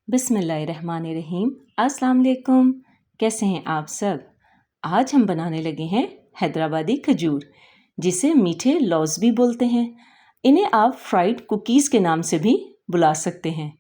बिस्मिल्लाहिर्रहमानिर्रहीम। अस्सलाम वालेकुम। कैसे हैं आप सब? आज हम बनाने लगे हैं हैदराबादी खजूर, जिसे मीठे लौज़ भी बोलते हैं। इन्हें आप फ्राइड कुकीज़ के नाम से भी बुला सकते हैं।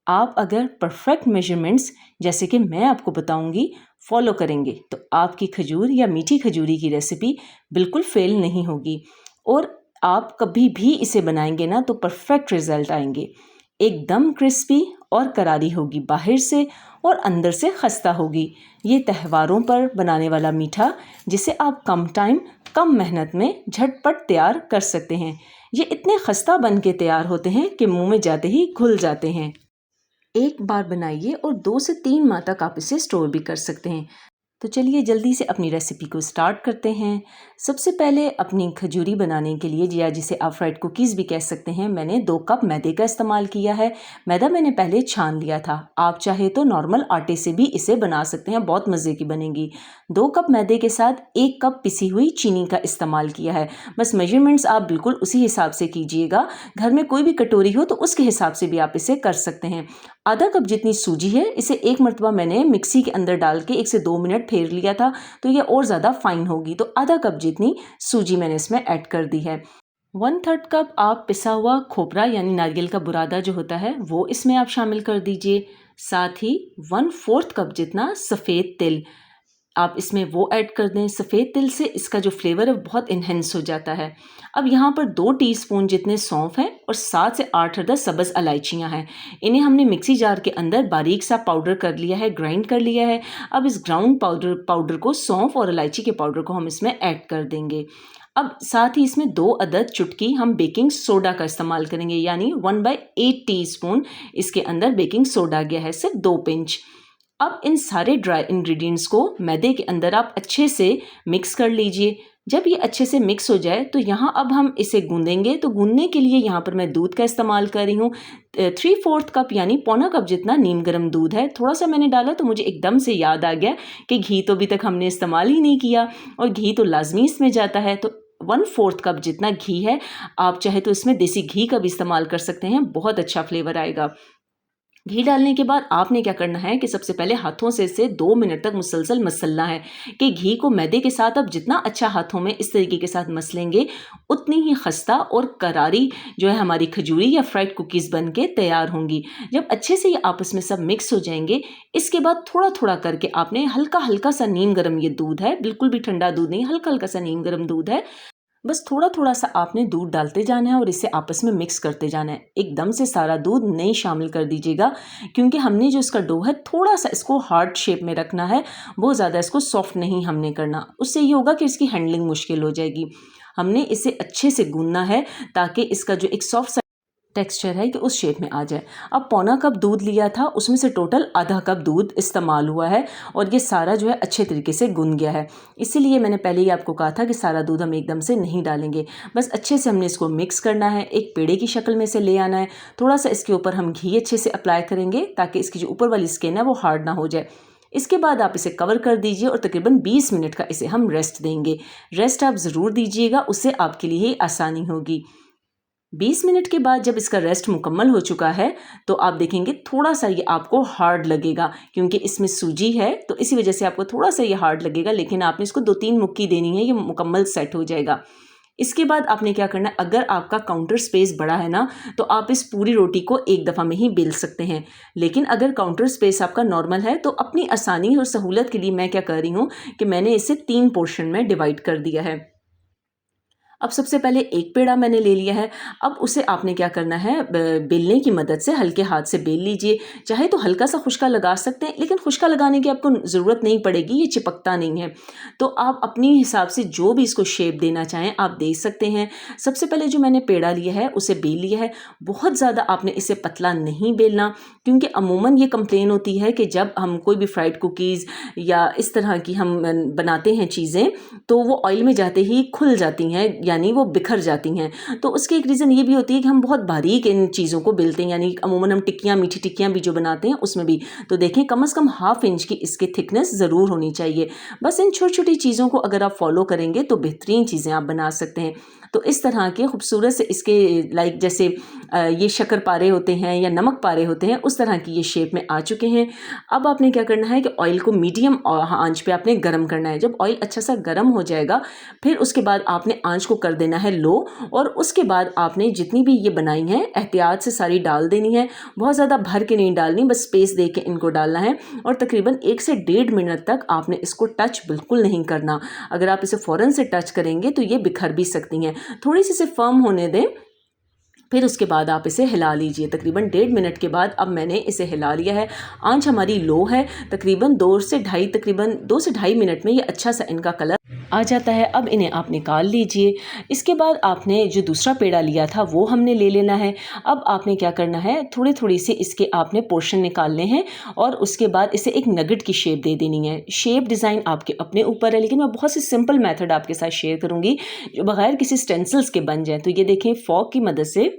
आप अगर परफेक्ट मेजरमेंट्स जैसे कि मैं आपको बताऊंगी फॉलो करेंगे तो आपकी खजूर या मीठी खजूरी की रेसिपी बिल्कुल फेल नहीं होगी और आप कभी भी इसे बनाएंगे ना तो परफेक्ट रिजल्ट आएंगे। एकदम क्रिस्पी और करारी होगी बाहर से और अंदर से खस्ता होगी। ये त्योहारों पर बनाने वाला मीठा जिसे आप कम टाइम कम मेहनत में झटपट तैयार कर सकते हैं। ये इतने खस्ता बन के तैयार होते हैं कि मुंह में जाते ही घुल जाते हैं। एक बार बनाइए और 2 से 3 माह तक आप इसे स्टोर भी कर सकते हैं। तो चलिए जल्दी से अपनी रेसिपी को स्टार्ट करते हैं। सबसे पहले अपनी खजूरी बनाने के लिए या जिसे आप फ्राइड कुकीज़ भी कह सकते हैं, मैंने 2 कप मैदे का इस्तेमाल किया है। मैदा मैंने पहले छान लिया था। आप चाहे तो नॉर्मल आटे से भी इसे बना सकते हैं, बहुत मज़े की बनेगी। 2 कप मैदे के साथ 1 कप पिसी हुई चीनी का इस्तेमाल किया है। बस मेजरमेंट्स आप बिल्कुल उसी हिसाब से कीजिएगा। घर में कोई भी कटोरी हो तो उसके हिसाब से भी आप इसे कर सकते हैं। आधा कप जितनी सूजी है, इसे एक मरतबा मैंने मिक्सी के अंदर डाल के 1 से 2 मिनट फेर लिया था, तो ये और ज़्यादा फाइन होगी। तो आधा कप जितनी सूजी मैंने इसमें ऐड कर दी है। 1/3 कप आप पिसा हुआ खोपरा यानी नारियल का बुरादा जो होता है वो इसमें आप शामिल कर दीजिए। साथ ही 1/4 कप जितना सफ़ेद तिल आप इसमें वो ऐड कर दें। सफ़ेद तिल से इसका जो फ्लेवर है बहुत इन्हेंस हो जाता है। अब यहाँ पर 2 टीस्पून जितने सौंफ हैं और 7 से 8 अदद सब्ज़ इलायचियाँ हैं। इन्हें हमने मिक्सी जार के अंदर बारीक सा पाउडर कर लिया है, ग्राइंड कर लिया है। अब इस ग्राउंड पाउडर को, सौंफ और इलायची के पाउडर को हम इसमें ऐड कर देंगे। अब साथ ही इसमें 2 अदद चुटकी हम बेकिंग सोडा का इस्तेमाल करेंगे, यानी 1/8 टीस्पून इसके अंदर बेकिंग सोडा गया है, सिर्फ 2 पिंच। अब इन सारे ड्राई इंग्रेडिएंट्स को मैदे के अंदर आप अच्छे से मिक्स कर लीजिए। जब ये अच्छे से मिक्स हो जाए तो यहाँ अब हम इसे गूंदेंगे। तो गूंदने के लिए यहाँ पर मैं दूध का इस्तेमाल कर रही हूँ। 3/4 कप यानी पौना कप जितना नीम गर्म दूध है। थोड़ा सा मैंने डाला तो मुझे एकदम से याद आ गया कि घी तो अभी तक हमने इस्तेमाल ही नहीं किया और घी तो लाजमी इसमें जाता है। तो 1/4 कप जितना घी है। आप चाहे तो इसमें देसी घी का भी इस्तेमाल कर सकते हैं, बहुत अच्छा फ्लेवर आएगा। घी डालने के बाद आपने क्या करना है कि सबसे पहले हाथों से इसे 2 मिनट तक मुसलसल मसलना है कि घी को मैदे के साथ आप जितना अच्छा हाथों में इस तरीके के साथ मसलेंगे उतनी ही खस्ता और करारी जो है हमारी खजूरी या फ्राइड कुकीज़ बन के तैयार होंगी। जब अच्छे से ये आपस में सब मिक्स हो जाएंगे, इसके बाद थोड़ा थोड़ा करके आपने हल्का हल्का सा नीम गर्म, ये दूध है, बिल्कुल भी ठंडा दूध नहीं, हल्का हल्का सा नीम गर्म दूध है, बस थोड़ा थोड़ा सा आपने दूध डालते जाना है और इसे आपस में मिक्स करते जाना है। एकदम से सारा दूध नहीं शामिल कर दीजिएगा, क्योंकि हमने जो इसका डो है थोड़ा सा इसको हार्ड शेप में रखना है, बहुत ज़्यादा इसको सॉफ्ट नहीं हमने करना। उससे ये होगा कि इसकी हैंडलिंग मुश्किल हो जाएगी। हमने इसे अच्छे से गूंदना है ताकि इसका जो एक सॉफ्ट टेक्सचर है कि उस शेप में आ जाए। अब पौना कप दूध लिया था, उसमें से टोटल आधा कप दूध इस्तेमाल हुआ है और ये सारा जो है अच्छे तरीके से गुन गया है। इसीलिए मैंने पहले ही आपको कहा था कि सारा दूध हम एकदम से नहीं डालेंगे, बस अच्छे से हमने इसको मिक्स करना है, एक पेड़े की शक्ल में से ले आना है। थोड़ा सा इसके ऊपर हम घी अच्छे से अप्लाई करेंगे ताकि इसकी जो ऊपर वाली स्किन है वो हार्ड ना हो जाए। इसके बाद आप इसे कवर कर दीजिए और तकरीबन 20 मिनट का इसे हम रेस्ट देंगे। रेस्ट आप ज़रूर दीजिएगा, उससे आपके लिए ही आसानी होगी। 20 मिनट के बाद जब इसका रेस्ट मुकम्मल हो चुका है तो आप देखेंगे थोड़ा सा ये आपको हार्ड लगेगा, क्योंकि इसमें सूजी है तो इसी वजह से आपको थोड़ा सा ये हार्ड लगेगा, लेकिन आपने इसको 2-3 मुक्की देनी है, ये मुकम्मल सेट हो जाएगा। इसके बाद आपने क्या करना है, अगर आपका काउंटर स्पेस बड़ा है ना तो आप इस पूरी रोटी को एक दफ़ा में ही बेल सकते हैं, लेकिन अगर काउंटर स्पेस आपका नॉर्मल है तो अपनी आसानी और सहूलत के लिए मैं क्या कर रही हूँ कि मैंने इसे 3 पोर्शन में डिवाइड कर दिया है। अब सबसे पहले एक पेड़ा मैंने ले लिया है। अब उसे आपने क्या करना है, बेलने की मदद से हल्के हाथ से बेल लीजिए। चाहे तो हल्का सा खुश्का लगा सकते हैं, लेकिन खुश्का लगाने की आपको ज़रूरत नहीं पड़ेगी, ये चिपकता नहीं है। तो आप अपनी हिसाब से जो भी इसको शेप देना चाहें आप दे सकते हैं। सबसे पहले जो मैंने पेड़ा लिया है उसे बेल लिया है। बहुत ज़्यादा आपने इसे पतला नहीं बेलना, क्योंकि अमूमन ये कंप्लेन होती है कि जब हम कोई भी फ्राइड कुकीज़ या इस तरह की हम बनाते हैं चीज़ें तो वो ऑयल में जाते ही खुल जाती हैं, यानी वो बिखर जाती हैं। तो उसकी एक रीज़न ये भी होती है कि हम बहुत बारीक इन चीज़ों को बेलते हैं, यानी अमूमन हम टिक्कियाँ, मीठी टिक्कियाँ भी जो बनाते हैं उसमें भी। तो देखें कम से कम 1/2 इंच की इसकी थिकनेस ज़रूर होनी चाहिए। बस इन छोटी छोटी चीज़ों को अगर आप फॉलो करेंगे तो बेहतरीन चीज़ें आप बना सकते हैं। तो इस तरह के खूबसूरत से इसके लाइक जैसे ये शक्कर पारे होते हैं या नमक पारे होते हैं, उस तरह की ये शेप में आ चुके हैं। अब आपने क्या करना है कि ऑयल को मीडियम आंच पे आपने गर्म करना है। जब ऑयल अच्छा सा गर्म हो जाएगा फिर उसके बाद आपने आंच को कर देना है लो, और उसके बाद आपने जितनी भी ये बनाई हैं एहतियात से सारी डाल देनी है। बहुत ज़्यादा भर के नहीं डालनी, बस स्पेस दे के इनको डालना है। और तकरीबन 1 से 1.5 मिनट तक आपने इसको टच बिल्कुल नहीं करना। अगर आप इसे फ़ौरन से टच करेंगे तो ये बिखर भी सकती हैं। थोड़ी सी इसे फर्म होने दें, फिर उसके बाद आप इसे हिला लीजिए। तकरीबन 1.5 मिनट के बाद अब मैंने इसे हिला लिया है। आंच हमारी लो है। तकरीबन 2 से ढाई मिनट में ये अच्छा सा इनका कलर आ जाता है। अब इन्हें आप निकाल लीजिए। इसके बाद आपने जो दूसरा पेड़ा लिया था वो हमने ले लेना है। अब आपने क्या करना है, थोड़ी थोड़ी से इसके आपने पोर्शन निकालने हैं और उसके बाद इसे एक नगेट की शेप दे देनी है। शेप डिज़ाइन आपके अपने ऊपर है, लेकिन मैं बहुत सी सिंपल मेथड आपके साथ शेयर करूँगी जो बगैर किसी स्टेंसिल्स के बन जाए। तो ये देखें फॉक की मदद से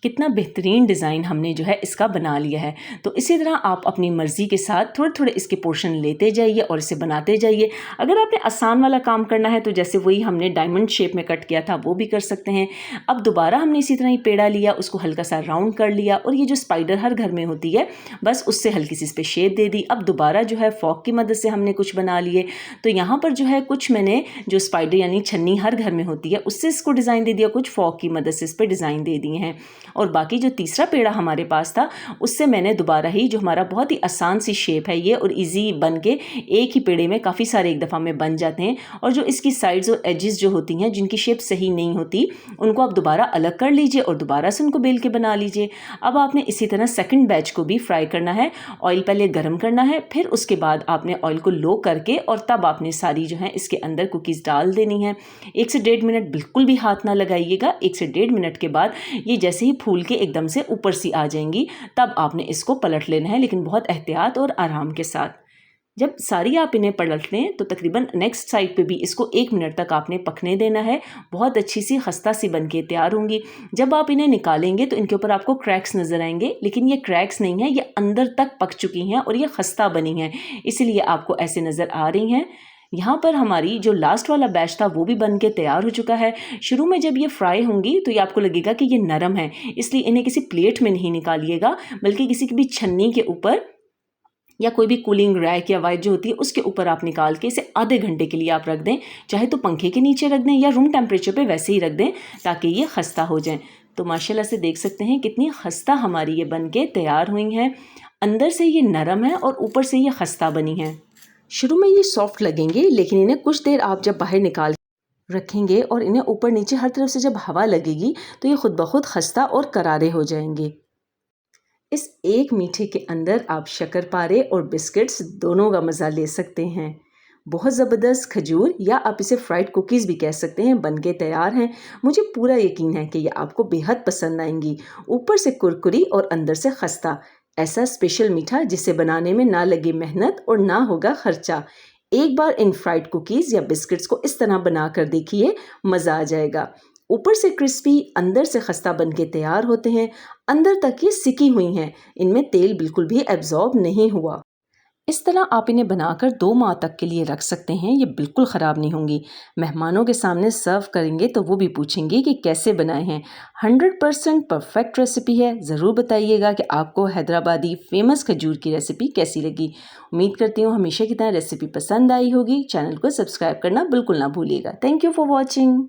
कितना बेहतरीन डिज़ाइन हमने जो है इसका बना लिया है। तो इसी तरह आप अपनी मर्ज़ी के साथ थोड़े थोड़े इसके पोर्शन लेते जाइए और इसे बनाते जाइए। अगर आपने आसान वाला काम करना है तो जैसे वही हमने डायमंड शेप में कट किया था वो भी कर सकते हैं। अब दोबारा हमने इसी तरह ही पेड़ा लिया, उसको हल्का सा राउंड कर लिया, और ये जो स्पाइडर हर घर में होती है बस उससे हल्की सी इस पर शेप दे दी। अब दोबारा जो है फॉक की मदद से हमने कुछ बना लिए। तो यहाँ पर जो है कुछ मैंने जो स्पाइडर यानी छन्नी हर घर में होती है उससे इसको डिज़ाइन दे दिया, कुछ फॉक की मदद से इस पर डिज़ाइन दे दिए हैं। और बाकी जो तीसरा पेड़ा हमारे पास था उससे मैंने दोबारा ही जो हमारा बहुत ही आसान सी शेप है ये, और इजी बन के एक ही पेड़े में काफ़ी सारे एक दफ़ा में बन जाते हैं। और जो इसकी साइड्स और एजेस जो होती हैं जिनकी शेप सही नहीं होती उनको आप दोबारा अलग कर लीजिए और दोबारा से उनको बेल के बना लीजिए। अब आपने इसी तरह सेकंड बैच को भी फ्राई करना है। ऑयल पहले गर्म करना है, फिर उसके बाद आपने ऑयल को लो करके और तब आपने सारी जो है इसके अंदर कुकीज़ डाल देनी है। 1 से 1.5 मिनट बिल्कुल भी हाथ ना लगाइएगा। 1 से 1.5 मिनट के बाद ये जैसे ही फूल के एकदम से ऊपर सी आ जाएंगी तब आपने इसको पलट लेना है, लेकिन बहुत एहतियात और आराम के साथ। जब सारी आप इन्हें पलट लें तो तकरीबन नेक्स्ट साइड पे भी इसको 1 मिनट तक आपने पकने देना है। बहुत अच्छी सी खस्ता सी बन के तैयार होंगी। जब आप इन्हें निकालेंगे तो इनके ऊपर आपको क्रैक्स नज़र आएंगे, लेकिन ये क्रैक्स नहीं है, ये अंदर तक पक चुकी हैं और ये खस्ता बनी हैं, इसीलिए आपको ऐसे नज़र आ रही हैं। यहाँ पर हमारी जो लास्ट वाला बैच था वो भी बन के तैयार हो चुका है। शुरू में जब ये फ्राई होंगी तो ये आपको लगेगा कि ये नरम है, इसलिए इन्हें किसी प्लेट में नहीं निकालिएगा, बल्कि किसी की भी छन्नी के ऊपर या कोई भी कूलिंग रैक या वाइट जो होती है उसके ऊपर आप निकाल के इसे आधे घंटे के लिए आप रख दें। चाहे तो पंखे के नीचे रख दें या रूम टेम्परेचर पे वैसे ही रख दें ताकि ये खस्ता हो जाए। तो माशाल्लाह से देख सकते हैं कितनी खस्ता हमारी ये बन के तैयार हुई हैं। अंदर से ये नरम है और ऊपर से ये खस्ता बनी है। शुरू में ये सॉफ्ट लगेंगे, लेकिन इन्हें कुछ देर आप जब बाहर निकाल रखेंगे और इन्हें ऊपर नीचे हर तरफ से जब हवा लगेगी तो ये खुद ब खुद खस्ता और करारे हो जाएंगे। इस एक मीठे के अंदर आप शक्करपारे और बिस्किट्स दोनों का मज़ा ले सकते हैं। बहुत ज़बरदस्त खजूर या आप इसे फ्राइड कुकीज़ भी कह सकते हैं बन के तैयार हैं। मुझे पूरा यकीन है कि ये आपको बेहद पसंद आएंगी। ऊपर से कुरकुरी और अंदर से खस्ता, ऐसा स्पेशल मीठा जिसे बनाने में ना लगे मेहनत और ना होगा खर्चा। एक बार इन फ्राइड कुकीज़ या बिस्किट्स को इस तरह बना कर देखिए, मज़ा आ जाएगा। ऊपर से क्रिस्पी, अंदर से खस्ता बन के तैयार होते हैं। अंदर तक ये सिकी हुई हैं, इनमें तेल बिल्कुल भी एब्जॉर्ब नहीं हुआ। इस तरह आप इन्हें बनाकर 2 माह तक के लिए रख सकते हैं, ये बिल्कुल ख़राब नहीं होंगी। मेहमानों के सामने सर्व करेंगे तो वो भी पूछेंगे कि कैसे बनाए हैं। 100% परफेक्ट रेसिपी है। ज़रूर बताइएगा कि आपको हैदराबादी फेमस खजूर की रेसिपी कैसी लगी। उम्मीद करती हूँ हमेशा की तरह रेसिपी पसंद आई होगी। चैनल को सब्सक्राइब करना बिल्कुल ना भूलिएगा। Thank you for watching.